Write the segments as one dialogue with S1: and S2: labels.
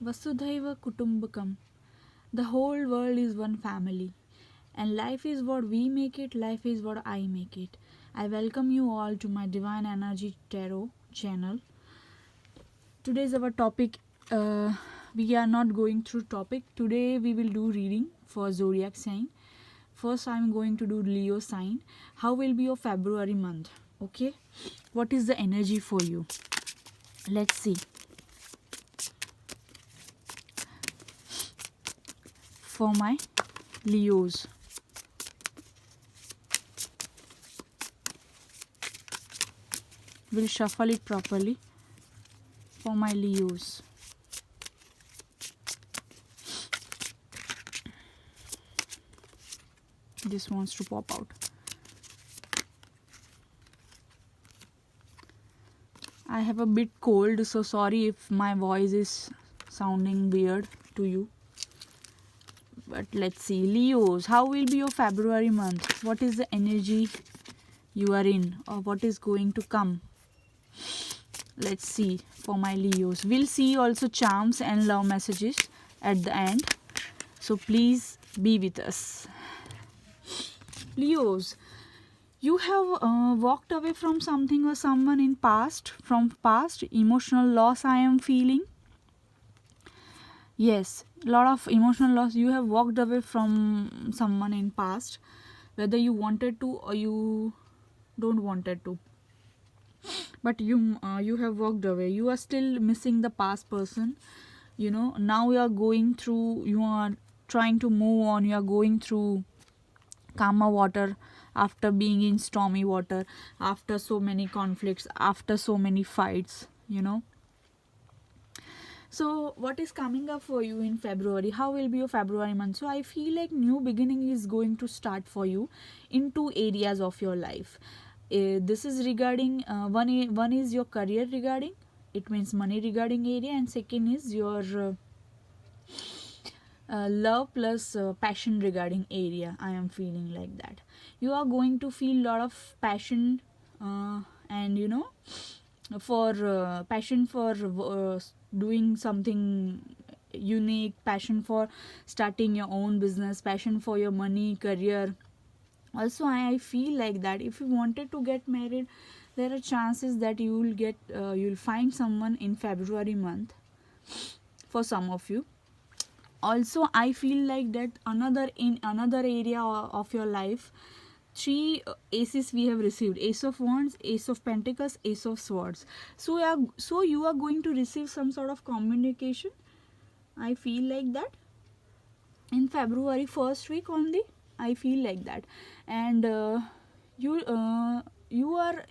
S1: Vasudhaiva Kutumbakam. The whole world is one family. And life is what we make it, life is what I make it. I welcome you all to my Divine Energy Tarot channel. Today's our topic. We are not going through topic. Today we will do reading for zodiac sign. First, I'm going to do Leo sign. How will be your February month? Okay. What is the energy for you? Let's see. For my Leos. We'll shuffle it properly. For my Leos. This wants to pop out. I have a bit cold, so sorry if my voice is sounding weird to you. But let's see. Leos, how will be your February month? What is the energy you are in, or what is going to come? Let's see for my Leos. We'll see also charms and love messages at the end. So please be with us. Leos, you have walked away from something or someone in past, from past emotional loss I am feeling. Yes, lot of emotional loss. You have walked away from someone in past, whether you wanted to or you don't wanted to, but you have walked away. You are still missing the past person. Now you are going through, you are trying to move on, you are going through calmer water after being in stormy water, after so many conflicts, after so many fights. So what is coming up for you in February? How will be your February month? So I feel like new beginning is going to start for you in two areas of your life. This is regarding one is your career regarding, it means money regarding area, and second is your love plus passion regarding area. I am feeling like that you are going to feel lot of passion, and for passion for doing something unique, passion for starting your own business, passion for your money, career. Also I feel like that if you wanted to get married, there are chances that you will get you'll find someone in February month for some of you. Also I feel like that another area of your life, three aces we have received: ace of wands, ace of pentacles, ace of swords. So you are going to receive some sort of communication, I feel like that, in February first week only. I feel like that. And you are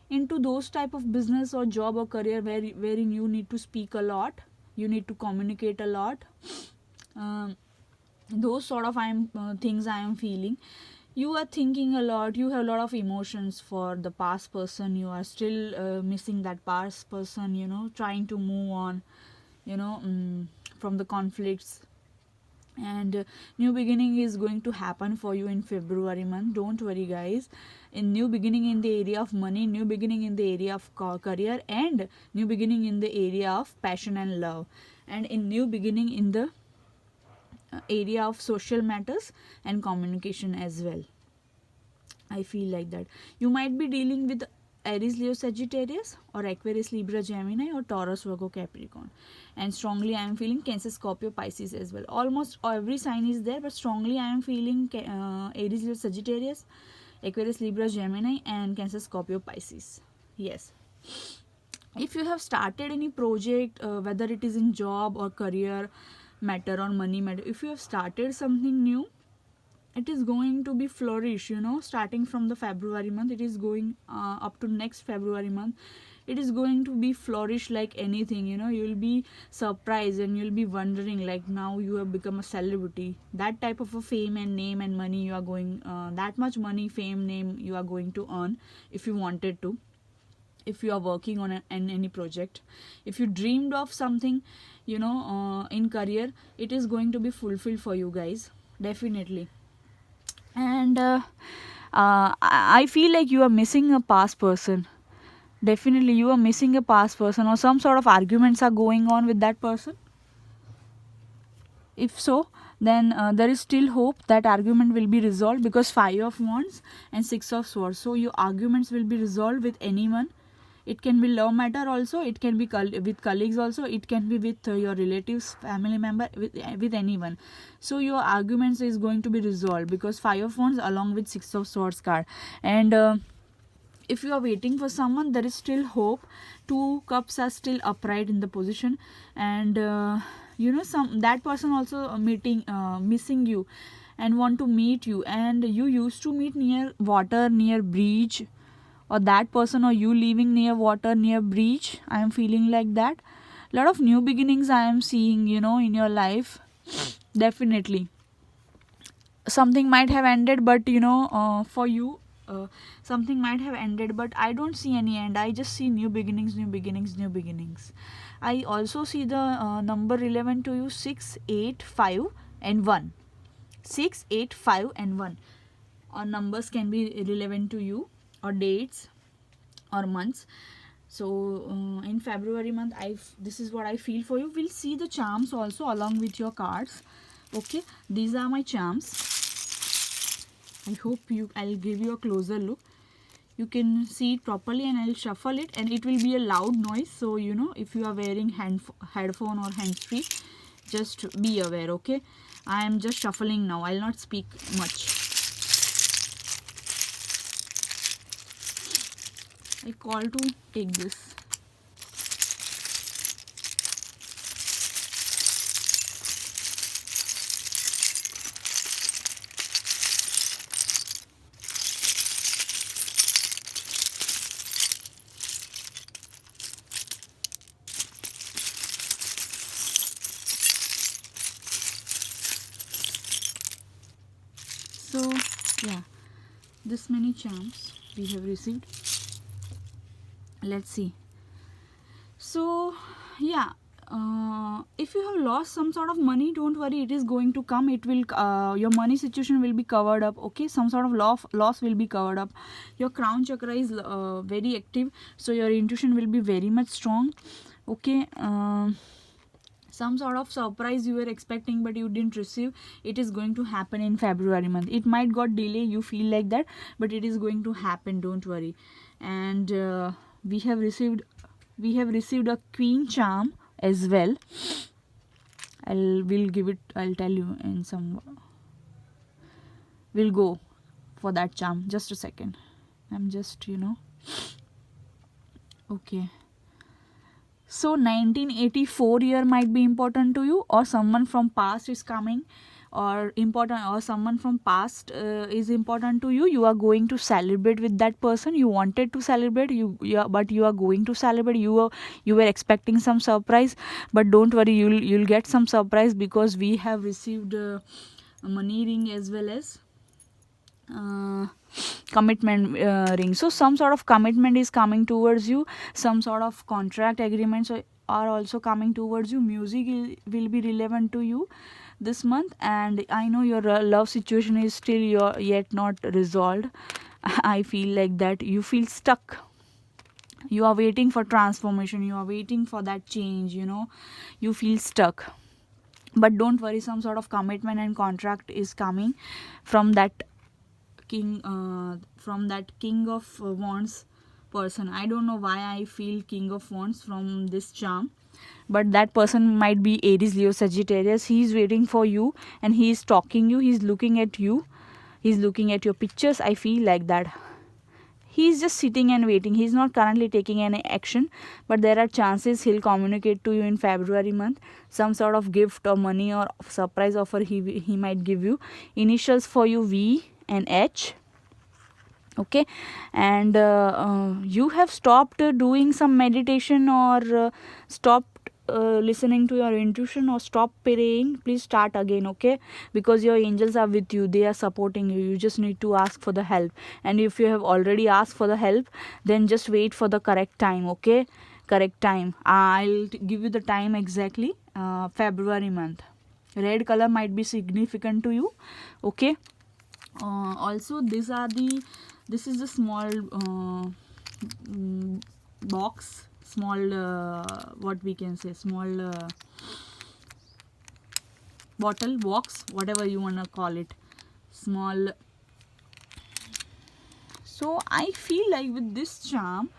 S1: into those type of business or job or career wherein you need to speak a lot, you need to communicate a lot. Those sort of things I am feeling. You are thinking a lot, you have a lot of emotions for the past person, you are still missing that past person, trying to move on, from the conflicts. And new beginning is going to happen for you in February month. Don't worry guys. In new beginning in the area of money, new beginning in the area of career, and new beginning in the area of passion and love, and in new beginning in the area of social matters and communication as well. I feel like that you might be dealing with Aries, Leo, Sagittarius, or Aquarius, Libra, Gemini, or Taurus, Virgo, Capricorn. And strongly I am feeling Cancer, Scorpio, Pisces as well. Almost every sign is there, but strongly I am feeling Aries, Leo, Sagittarius, Aquarius, Libra, Gemini, and Cancer, Scorpio, Pisces. Yes. If you have started any project, whether it is in job or career matter or money matter, if you have started something new, it is going to be flourish, starting from the February month. It is going up to next February month. It is going to be flourish like anything. You will be surprised and you'll be wondering, like, now you have become a celebrity. That type of a fame and name and money you are going, that much money, fame, name you are going to earn if you wanted to, if you are working on any project. If you dreamed of something, in career, it is going to be fulfilled for you guys, definitely. And I feel like you are missing a past person. Definitely you are missing a past person, or some sort of arguments are going on with that person. If so, then there is still hope that argument will be resolved, because 5 of wands and 6 of swords. So your arguments will be resolved with anyone. It can be love matter also, it can be with colleagues also, it can be with your relatives, family member, with anyone. So your arguments is going to be resolved, because 5 of wands along with 6 of swords card. And if you are waiting for someone, there is still hope. 2 cups are still upright in the position. And some that person also missing you and want to meet you, and you used to meet near water, near beach, or that person or you living near water, near beach. I am feeling like that. Lot of new beginnings I am seeing, in your life. Definitely something might have ended, but for you, something might have ended, but I don't see any end. I just see new beginnings, new beginnings, new beginnings. I also see the number relevant to you: 6, 8, 5 and 1. 6, 8, 5 and 1, or numbers can be relevant to you, or dates, or months. So in February month, this is what I feel for you. We'll see the charms also along with your cards. Okay, these are my charms. I hope I'll give you a closer look. You can see it properly, and I'll shuffle it, and it will be a loud noise. So if you are wearing headphone or hands-free, just be aware. Okay, I am just shuffling now. I'll not speak much. I call to take this. So yeah, this many charms we have received. Let's see. So yeah, if you have lost some sort of money, don't worry, it is going to come. It will your money situation will be covered up. Okay, some sort of loss will be covered up. Your crown chakra is very active, so your intuition will be very much strong. Okay, some sort of surprise you were expecting but you didn't receive, it is going to happen in February month. It might got delay, you feel like that, but it is going to happen, don't worry. And we have received a queen charm as well. I'll tell you in some. We'll go for that charm. Just a second. I'm just okay. So 1984 year might be important to you, or someone from past is coming, or important, or someone from past is important to you. You are going to celebrate with that person. You wanted to celebrate, but you are going to celebrate. You were expecting some surprise, but don't worry, you'll get some surprise, because we have received money ring as well as commitment ring. So some sort of commitment is coming towards you, some sort of contract agreements are also coming towards you. Music will be relevant to you this month, and I know your love situation is still yet not resolved. I feel like that you feel stuck, you are waiting for transformation, you are waiting for that change, you feel stuck. But don't worry, some sort of commitment and contract is coming from that king of wands person. I don't know why I feel king of wands from this charm, but that person might be Aries, Leo, Sagittarius. He is waiting for you, and he is talking you, he's looking at you, he's looking at your pictures. I feel like that he's just sitting and waiting. He's not currently taking any action, but there are chances he'll communicate to you in February month. Some sort of gift or money or surprise offer he might give you. Initials for you: V and H. Okay, and you have stopped doing some meditation, or stopped listening to your intuition, or stop praying. Please start again. Okay, because your angels are with you, they are supporting you. You just need to ask for the help, and if you have already asked for the help, then just wait for the correct time. Okay, correct time. I'll give you the time exactly. February month, red color might be significant to you. Okay, also this is the small box, small what we can say, small bottle, box, whatever you want to call it, small. So I feel like with this charm,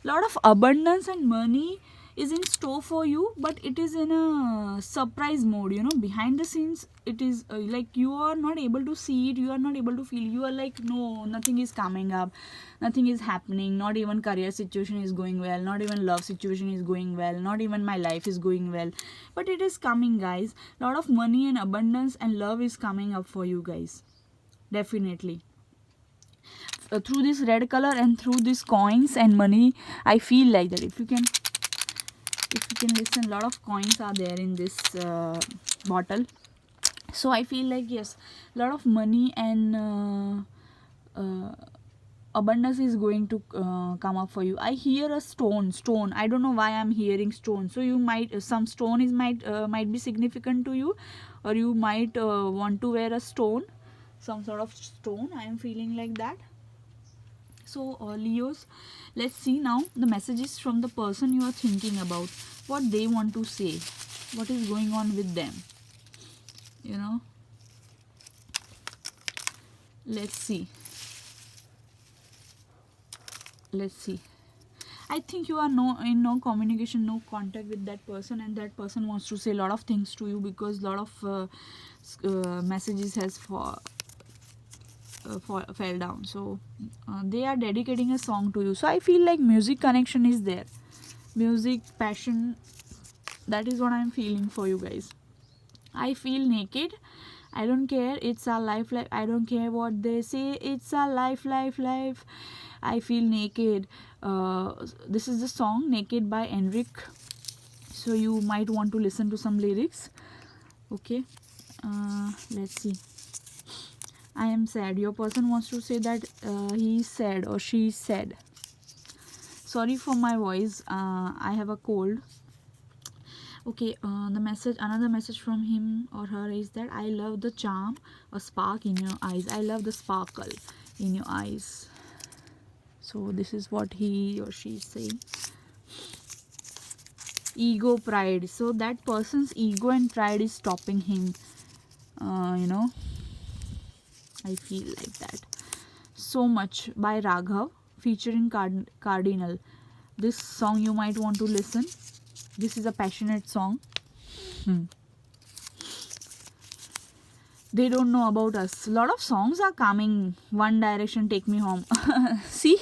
S1: lot of abundance and money is in store for you, but it is in a surprise mode, you know. Behind the scenes, it is like you are not able to see it, you are not able to feel. You are like, no, nothing is coming up, nothing is happening, not even career situation is going well, not even love situation is going well, not even my life is going well. But it is coming, guys. Lot of money and abundance and love is coming up for you guys, definitely. Through this red color and through these coins and money, I feel like that if you can listen, a lot of coins are there in this bottle. So I feel like, yes, a lot of money and abundance is going to come up for you. I hear a stone. I don't know why I'm hearing stone. So you might, some stone is might be significant to you, or you might want to wear a stone, some sort of stone. I am feeling like that. So Leos, let's see now the messages from the person you are thinking about, what they want to say, what is going on with them, you know. Let's see. I think you are in no communication, no contact with that person, and that person wants to say a lot of things to you, because a lot of messages has fell down. So they are dedicating a song to you. So I feel like music connection is there, music, passion. That is what I'm feeling for you guys. I feel naked. I don't care. It's our life. I don't care what they say. It's our life. I feel naked. This is the song "Naked" by Enrique. So you might want to listen to some lyrics. Okay. Let's see. I am sad. Your person wants to say that he is sad or she is sad. Sorry for my voice. I have a cold. Okay, another message from him or her is that I love the charm, a spark in your eyes. I love the sparkle in your eyes. So this is what he or she is saying. Ego, pride. So that person's ego and pride is stopping him. You know, I feel like that. So Much by Raghav featuring Cardinal. This song you might want to listen. This is a passionate song. They don't know about us. A lot of songs are coming. One Direction, Take Me Home. See,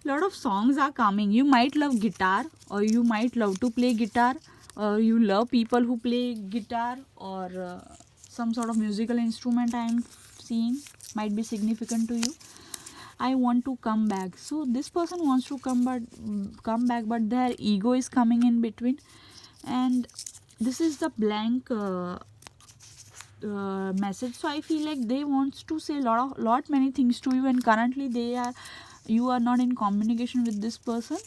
S1: lot of songs are coming. You might love guitar, or you might love to play guitar, or you love people who play guitar, or some sort of musical instrument I am seeing might be significant to you. I want to come back. So this person wants to come back, but their ego is coming in between. And this is the blank message. So I feel like they wants to say lot many things to you, and currently you are not in communication with this person,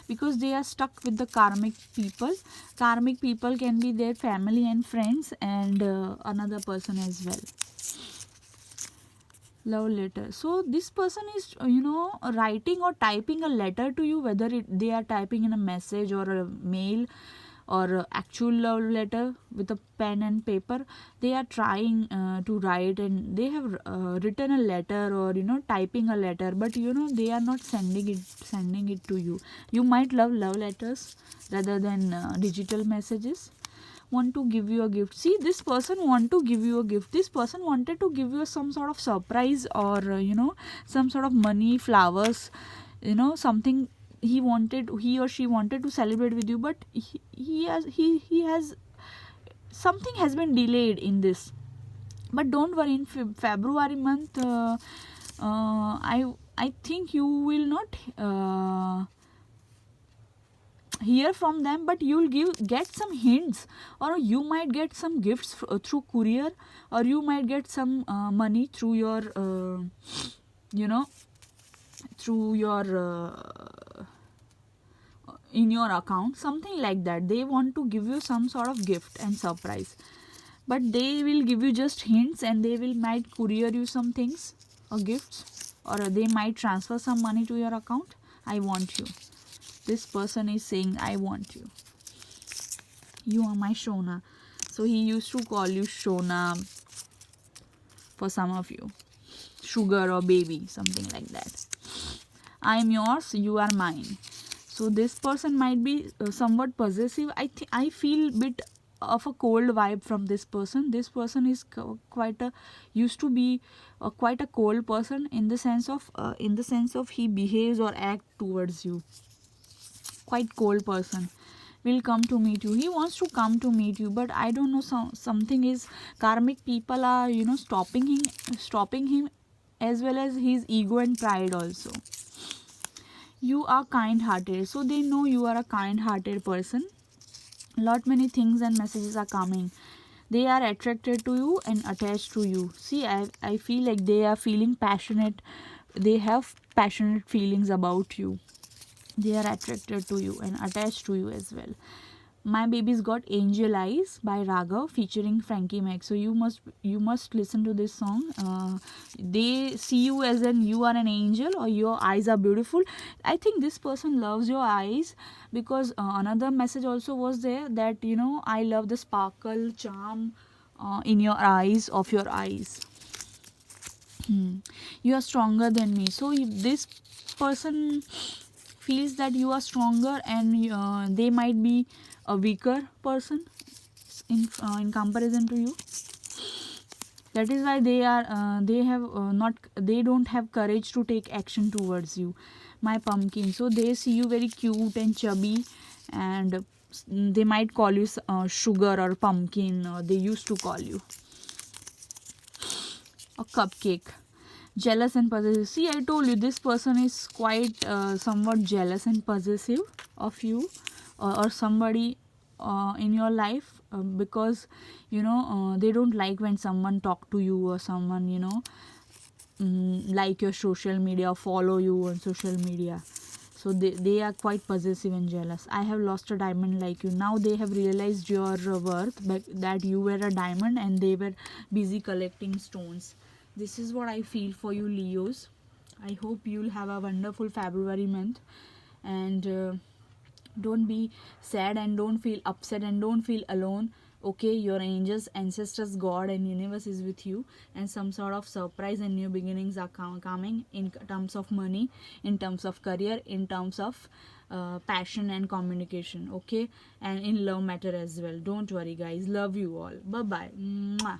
S1: because they are stuck with the karmic people. Karmic people can be their family and friends, and another person as well. Love letter. So this person is writing or typing a letter to you, whether they are typing in a message or a mail or a actual love letter with a pen and paper. They are trying to write, and they have written a letter, or typing a letter, but they are not sending it to you. You might love letters rather than digital messages. Want to give you a gift. See, this person want to give you a gift. This person wanted to give you some sort of surprise, or some sort of money, flowers, something. He or she wanted to celebrate with you, but he has something has been delayed in this. But don't worry, in February month, I think you will not hear from them, but you'll get some hints, or you might get some gifts through courier, or you might get some money through your through your in your account, something like that. They want to give you some sort of gift and surprise, but they will give you just hints, and they will might courier you some things or gifts, or they might transfer some money to your account. I want you. This person is saying, I want you. You are my Shona. So he used to call you Shona for some of you, sugar or baby, something like that. I am yours, you are mine. So this person might be somewhat possessive. I feel bit of a cold vibe from this person. This person is quite a used to be quite a cold person in the sense of he behaves or act towards you. Quite cold person will come to meet you. He wants to come to meet you, but I don't know, something is karmic people are stopping him, as well as his ego and pride also. You are kind hearted, so they know you are a kind hearted person. Lot many things and messages are coming. They are attracted to you and attached to you. See, I feel like they are feeling passionate. They have passionate feelings about you. They are attracted to you and attached to you as well. My Baby's Got Angel Eyes by Raghav featuring Frankie Mac. So you must listen to this song. They see you as an you are an angel or your eyes are beautiful. I think this person loves your eyes, because another message also was there that I love the sparkle charm in your eyes, of your eyes. You are stronger than me. So if this person feels that you are stronger, and they might be a weaker person in comparison to you. That is why they don't have courage to take action towards you. My pumpkin. So they see you very cute and chubby, and they might call you sugar or pumpkin, or they used to call you a cupcake. Jealous and possessive. See, I told you this person is quite somewhat jealous and possessive of you, or somebody in your life, because they don't like when someone talk to you, or someone like your social media, follow you on social media. So they are quite possessive and jealous. I have lost a diamond like you. Now they have realized your worth, but that you were a diamond and they were busy collecting stones. This is what I feel for you, Leos. I hope you'll have a wonderful February month, and don't be sad, and don't feel upset, and don't feel alone. Okay, your angels, ancestors, God and universe is with you, and some sort of surprise and new beginnings are coming in terms of money, in terms of career, in terms of passion and communication. Okay, and in love matter as well. Don't worry guys, love you all. Bye bye. Mwah.